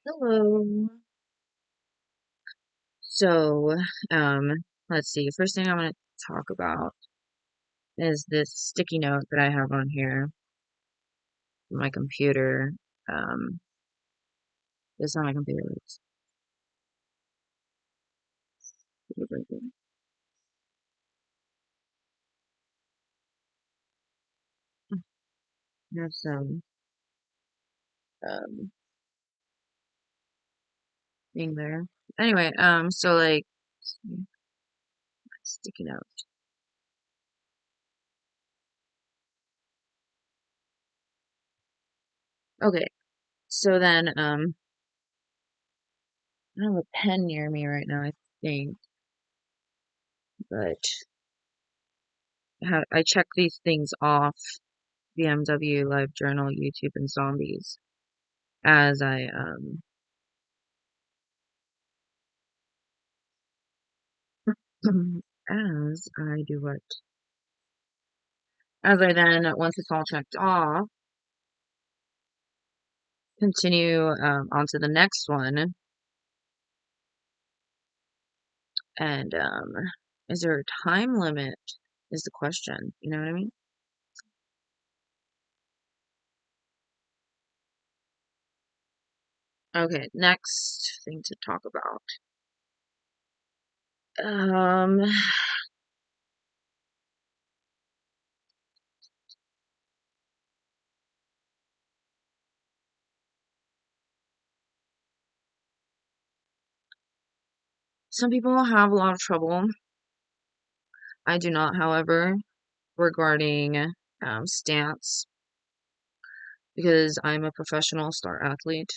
Hello. So, um, let's see. First thing I want to talk about is this sticky note that I have on here on my computer. Um, this on my computer. There's some um thing there. Anyway, so like sticky note. Okay, so then I don't have a pen near me right now, I think, but I check these things off: BMW, Live Journal, YouTube, and Zombies as as I do what? As I then, once it's all checked off, continue onto the next one. And is there a time limit? Is the question. You know what I mean? Okay, next thing to talk about. Um, some people have a lot of trouble. I do not, however, regarding stance because I'm a professional star athlete.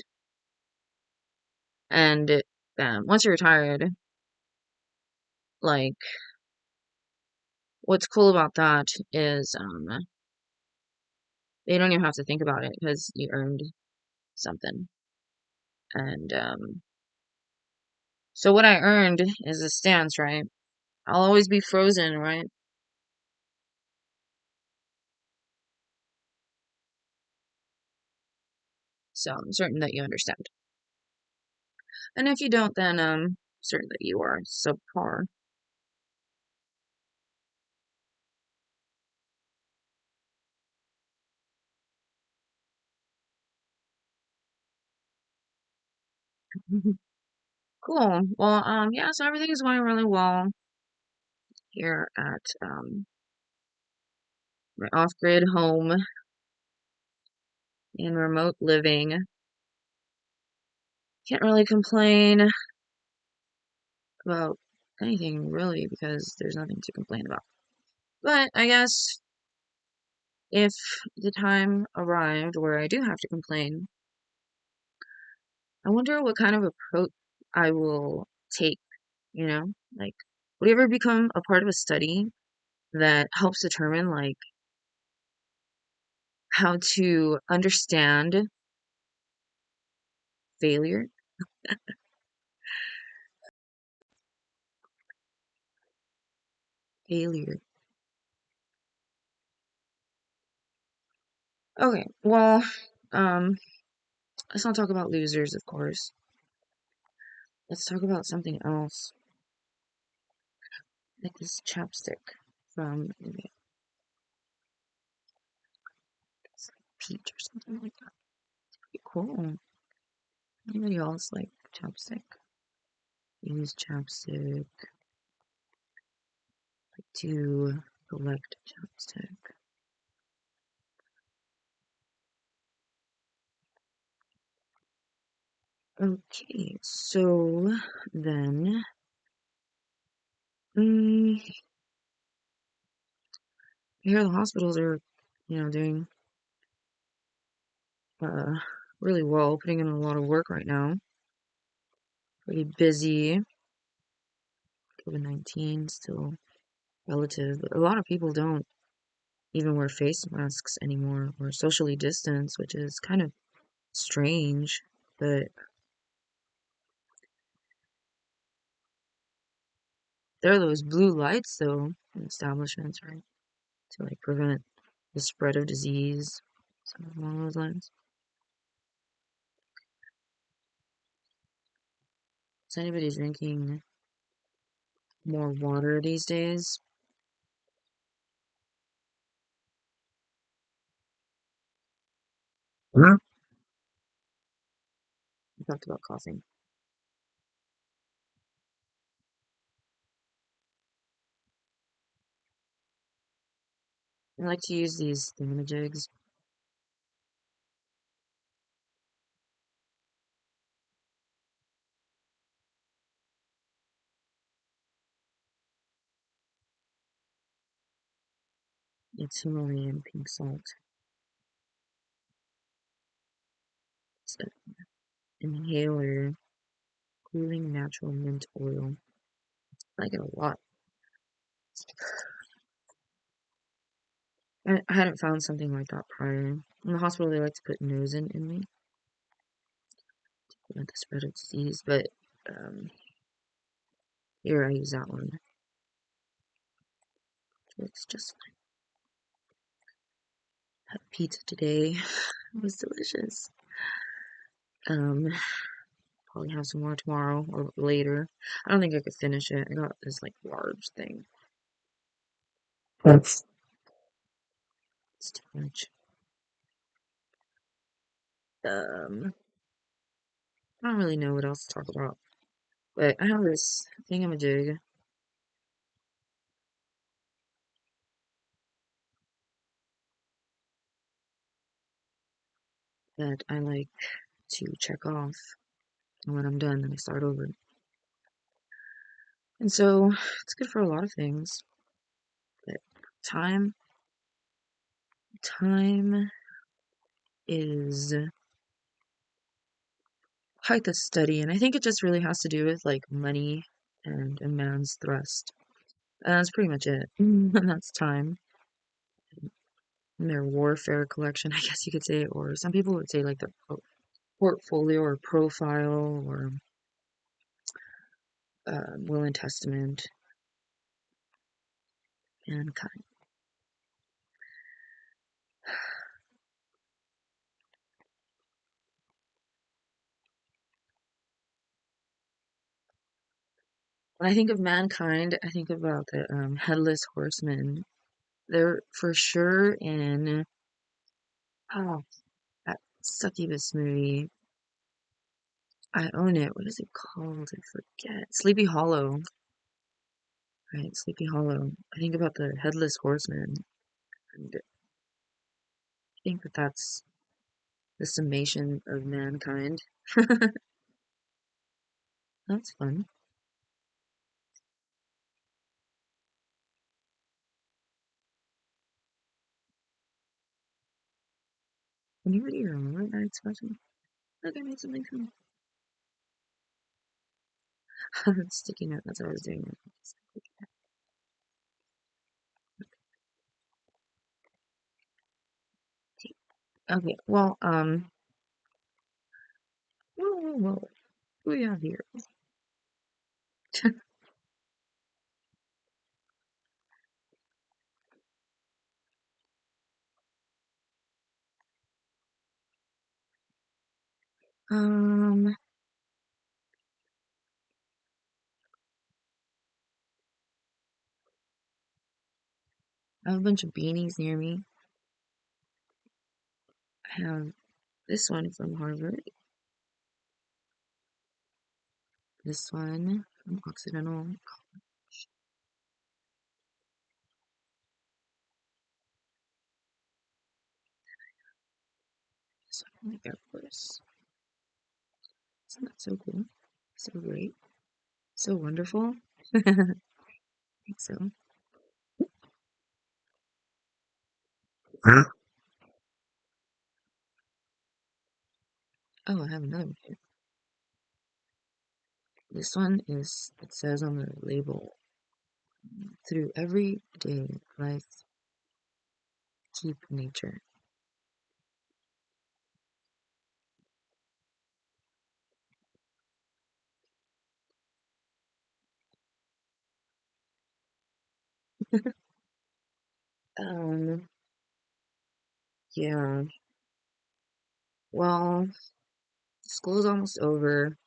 And once you're retired, like, what's cool about that is you don't even have to think about it because you earned something. And so what I earned is a stance, right? I'll always be frozen, right? So I'm certain that you understand. And if you don't, then certain that you are subpar. Cool. Well, yeah, so everything is going really well here at my off-grid home in remote living. Can't really complain about anything really because there's nothing to complain about. But I guess if the time arrived where I do have to complain, I wonder what kind of approach I will take, you know? Like, would you ever become a part of a study that helps determine, like, how to understand failure? Failure. Okay, well, um, let's not talk about losers, of course. Let's talk about something else, like this chapstick from maybe it's like peach or something like that. Pretty cool. Anybody else like chapstick? Use chapstick to collect chapstick. Okay, so then, mm, here the hospitals are, doing uh really well, putting in a lot of work right now. Pretty busy. COVID-19 still relative, but a lot of people don't even wear face masks anymore or socially distance, which is kind of strange. But there are those blue lights though in establishments, right? To like prevent the spread of disease, something along those lines. Is anybody drinking more water these days? We talked about coughing. I like to use these thingamajigs. It's Himalayan pink salt. It's an inhaler, cooling natural mint oil. I like it a lot. I hadn't found something like that prior. In the hospital, they like to put Nosen in me to prevent the spread of disease, but um, here I use that one. It's just fine. Had pizza today. It was delicious. Um, Probably have some more tomorrow or later. I don't think I could finish it. I got this like large thing. It's too much. I don't really know what else to talk about. But I have this thingamajig that I like to check off. And when I'm done, then I start over. And so it's good for a lot of things. But time, time is quite the study. And I think it just really has to do with like money and a man's thrust. And that's pretty much it. And that's time. And their warfare collection, I guess you could say, or some people would say like their portfolio or profile or will and testament and kind. When I think of mankind, I think about the headless horseman. They're for sure in oh that succubus movie. I own it. What is it called? I forget. Sleepy Hollow. Right, Sleepy Hollow. I think about the headless horseman, and I think that that's the summation of mankind. That's fun. Anybody remember that expression? Look, I made something fun. Sticky note. That's what I was doing. Okay. Well, whoa. Who we have here? Um, I have a bunch of beanies near me. I have this one from Harvard. This one from Occidental. This one from the Air Force. Isn't that so cool? So great. So wonderful. I think so. Oh, I have another one here. This one is, it says on the label, through everyday life, keep nature. Um, yeah. Well, school's almost over.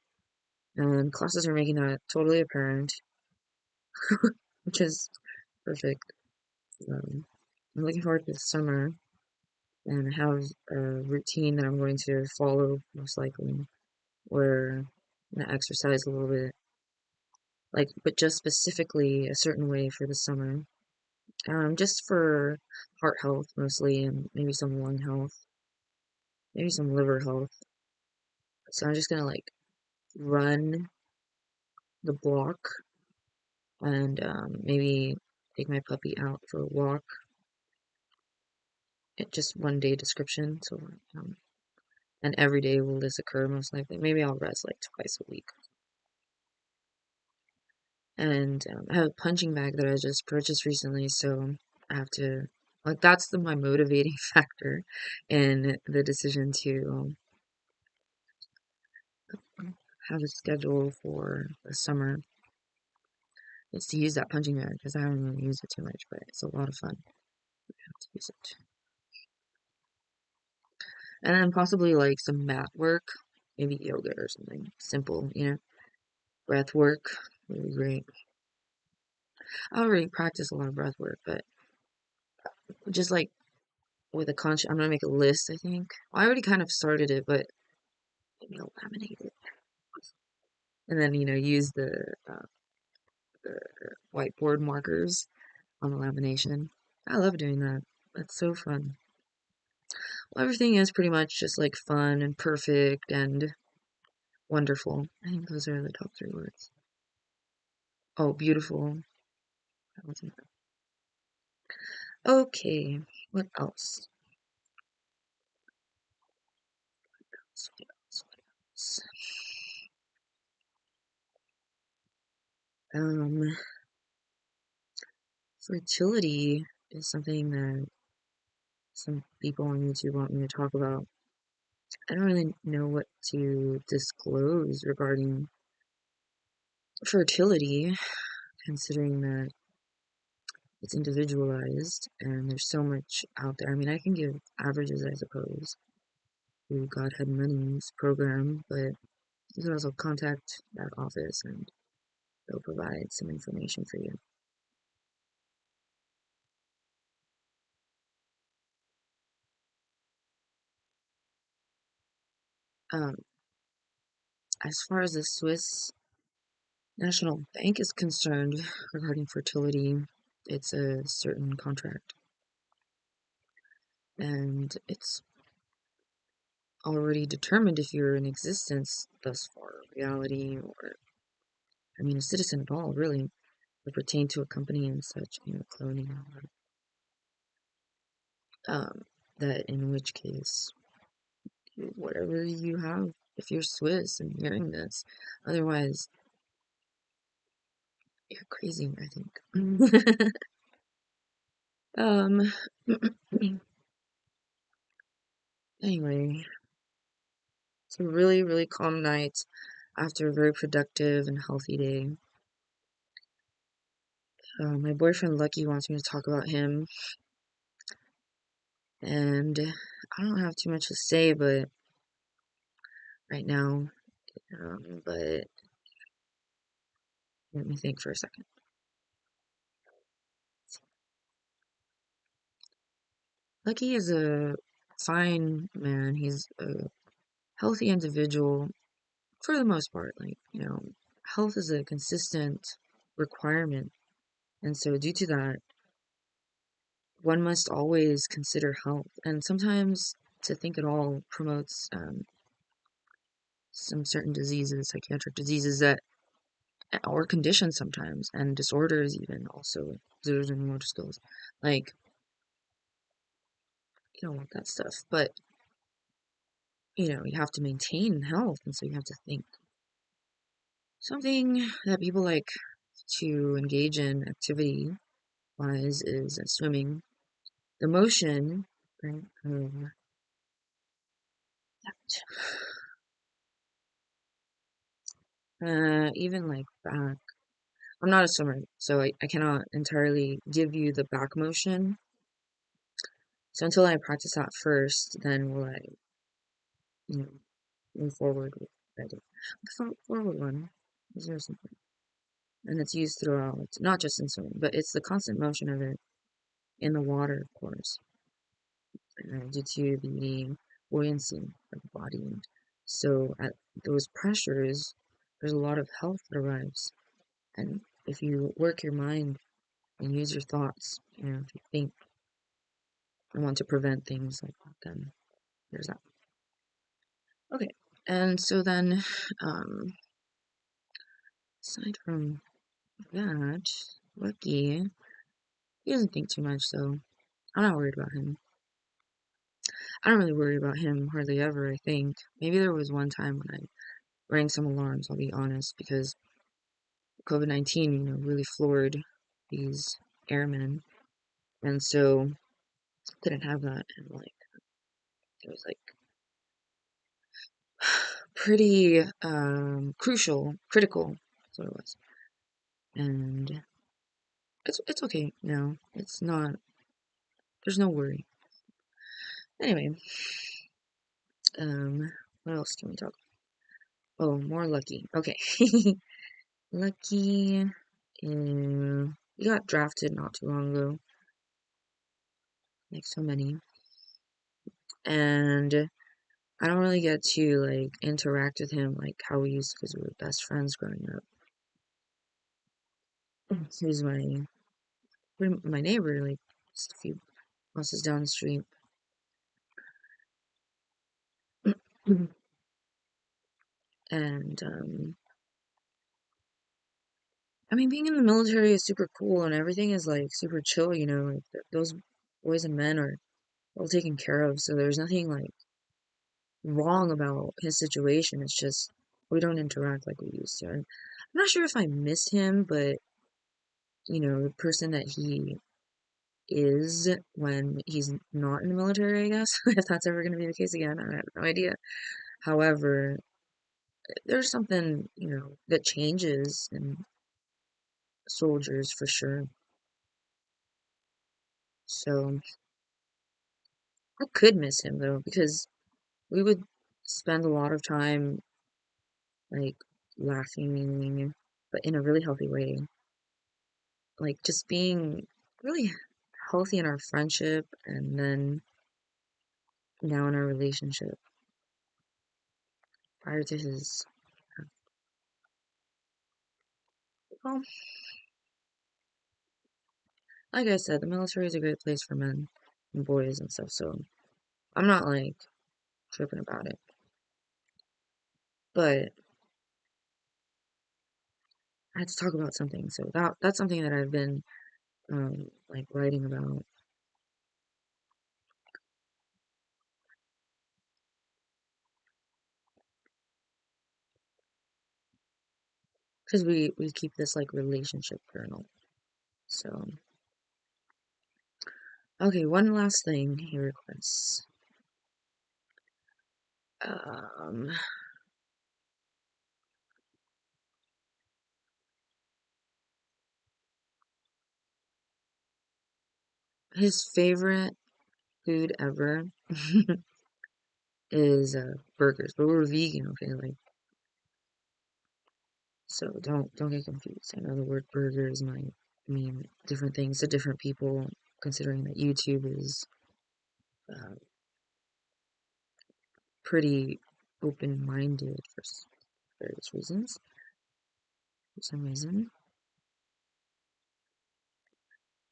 And classes are making that totally apparent, which is perfect. I'm looking forward to the summer, and I have a routine that I'm going to follow most likely, where I'm gonna exercise a little bit, like, but just specifically a certain way for the summer. Just for heart health mostly, and maybe some lung health, maybe some liver health. So I'm just gonna like run the block and maybe take my puppy out for a walk. Just 1 day description. So, and every day will this occur most likely. Maybe I'll rest like twice a week. And I have a punching bag that I just purchased recently, so I have to like that's my motivating factor in the decision to have a schedule for the summer. Is to use that punching bag because I haven't really used it too much, but it's a lot of fun. I have to use it. And then possibly like some mat work, maybe yoga or something simple, breath work would be great. I already practice a lot of breath work, but just like with a conscious, I'm gonna make a list, I think. Well, I already kind of started it, but maybe I'll laminate it. And then, use the whiteboard markers on the lamination. I love doing that. That's so fun. Well, everything is pretty much just like fun and perfect and wonderful. I think those are the top three words. Oh, beautiful. Okay, what else? What else? What else? Um, Fertility is something that some people on YouTube want me to talk about. I don't really know what to disclose regarding fertility, considering that it's individualized and there's so much out there. I mean, I can give averages, I suppose, through Godhead Money's program, but you can also contact that office and they'll provide some information for you. Um, as far as the Swiss National Bank is concerned regarding fertility, it's a certain contract and it's already determined if you're in existence thus far, reality, or, I mean, a citizen at all, really, would pertain to a company and such, cloning and all that. That in which case, whatever you have, if you're Swiss and hearing this, otherwise, you're crazy, I think. um, anyway, it's a really, really calm night after a very productive and healthy day. My boyfriend Lucky wants me to talk about him, and I don't have too much to say, but right now, but let me think for a second. Lucky is a fine man. He's a healthy individual for the most part. Like, health is a consistent requirement. And so, due to that, one must always consider health. And sometimes to think at all promotes some certain diseases, psychiatric diseases that, or conditions sometimes, and disorders even also. Disorders and motor skills. Like, you don't want that stuff. But, you have to maintain health. And so you have to think. Something that people like to engage in activity wise is swimming. The motion, right, of even like back. I'm not a swimmer, so I cannot entirely give you the back motion. So until I practice that first, then will I, you know, move forward with I do. The 411 is there something, and it's used throughout, not just in swimming, but it's the constant motion of it in the water, of course, due to the buoyancy of the body. So at those pressures, there's a lot of health that arrives. And if you work your mind and use your thoughts, if you think and want to prevent things like that, then there's that. Okay, and so then, aside from that, Lucky, he doesn't think too much, so I'm not worried about him. I don't really worry about him hardly ever, I think. Maybe there was one time when I rang some alarms, I'll be honest, because COVID-19, really floored these airmen. And so couldn't have that. And like, it was like pretty critical. That's what it was. And it's okay now. It's not, there's no worry. Anyway, what else can we talk about? Oh, more Lucky. Okay. Lucky, he got drafted not too long ago, like so many. And I don't really get to like interact with him like how we used to because we were best friends growing up. He was my neighbor, like just a few houses down the street. And I mean, being in the military is super cool, and everything is like super chill. Like those boys and men are well taken care of, so there's nothing like wrong about his situation. It's just we don't interact like we used to. And I'm not sure if I miss him, but the person that he is when he's not in the military, I guess, if that's ever going to be the case again, I have no idea. However, there's something, that changes in soldiers for sure. So I could miss him though, because we would spend a lot of time like laughing, but in a really healthy way. Like just being really healthy in our friendship and then now in our relationship prior to his, well, like I said, the military is a great place for men and boys and stuff, so I'm not like tripping about it. But I had to talk about something, so that's something that I've been like writing about because we keep this like relationship journal. So okay, one last thing he requests. Um, his favorite food ever is burgers, but we're vegan, okay? Like, so don't get confused. I know the word burgers might mean different things to different people, considering that YouTube is uh, pretty open-minded for various reasons. For some reason,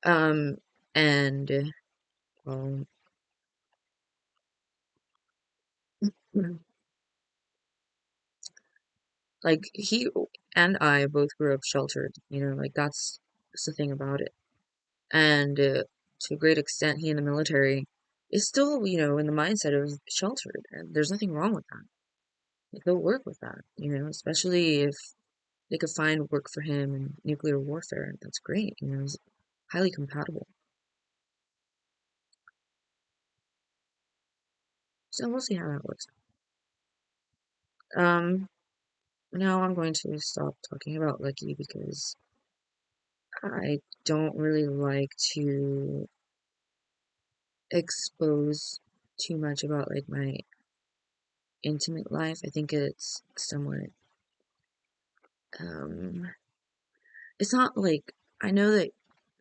um, and well, like he and I both grew up sheltered. Like that's the thing about it. And to a great extent, he in the military is still, in the mindset of sheltered, and there's nothing wrong with that. Like, they'll work with that, especially if they could find work for him in nuclear warfare. That's great, it's highly compatible. So we'll see how that works. Um, Now I'm going to stop talking about Lucky because I don't really like to expose too much about like my intimate life, I think it's somewhat, um, it's not like, I know that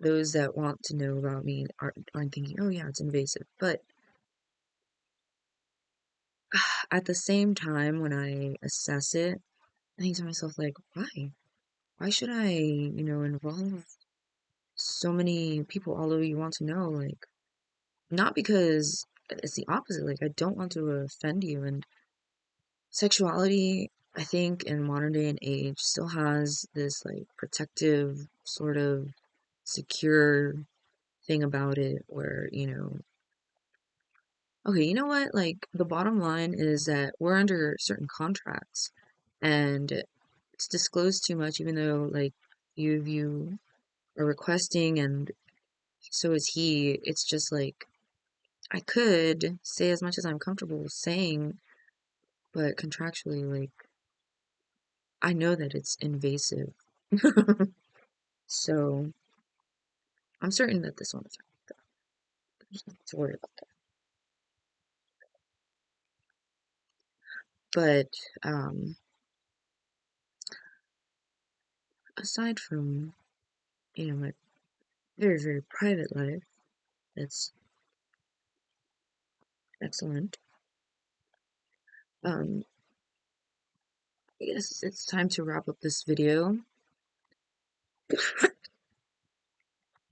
those that want to know about me aren't thinking, oh yeah, it's invasive. But at the same time, when I assess it, I think to myself, like, why? Why should I, involve so many people, although you want to know? Like, not because it's the opposite. Like, I don't want to offend you. And sexuality, I think, in modern day and age, still has this, like, protective, sort of secure thing about it where, okay, you know what? Like, the bottom line is that we're under certain contracts, and it's disclosed too much, even though, like, you are requesting, and so is he. It's just like, I could say as much as I'm comfortable saying, but contractually, like, I know that it's invasive. So I'm certain that this won't affect that. There's nothing to worry about that. But aside from, my very, very private life, that's excellent. Um, I guess it's time to wrap up this video.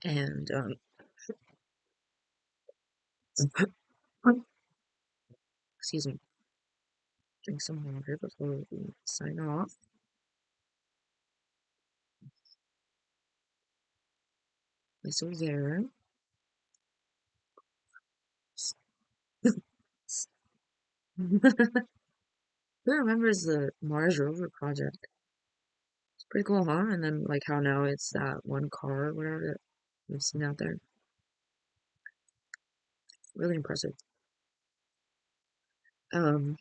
And excuse me, drink some water before we sign off. So there. Who remembers the Mars rover project? It's pretty cool, huh? And then, like, how now it's that one car or whatever that we've seen out there. Really impressive. Um,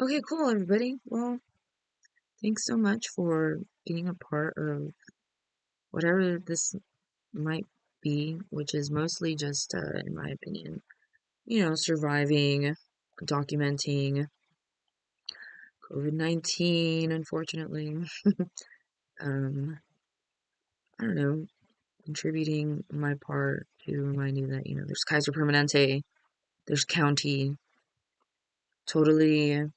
okay, cool, everybody. Well, thanks so much for being a part of whatever this might be, which is mostly just, in my opinion, surviving, documenting COVID-19, unfortunately. Um, I don't know, contributing my part to remind you that, there's Kaiser Permanente, there's county, totally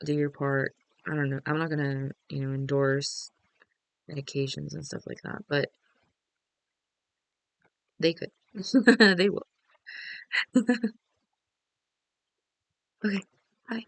do your part. I don't know. I'm not gonna, endorse medications and stuff like that, but they could. They will. Okay. Bye.